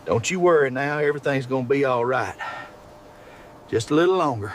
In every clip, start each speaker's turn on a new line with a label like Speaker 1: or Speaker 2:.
Speaker 1: Don't you worry now, everything's gonna be all right. Just a little longer.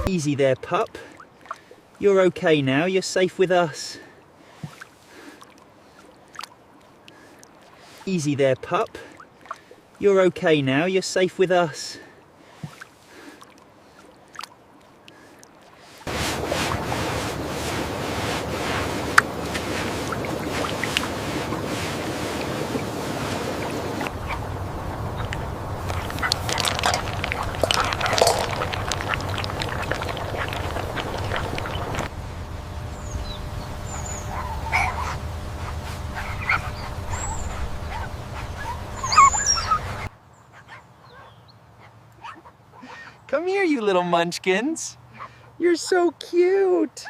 Speaker 2: Easy there, pup. You're okay now, you're safe with us. Easy there, pup. You're okay now, you're safe with us.
Speaker 3: Come here, you little munchkins. You're so cute.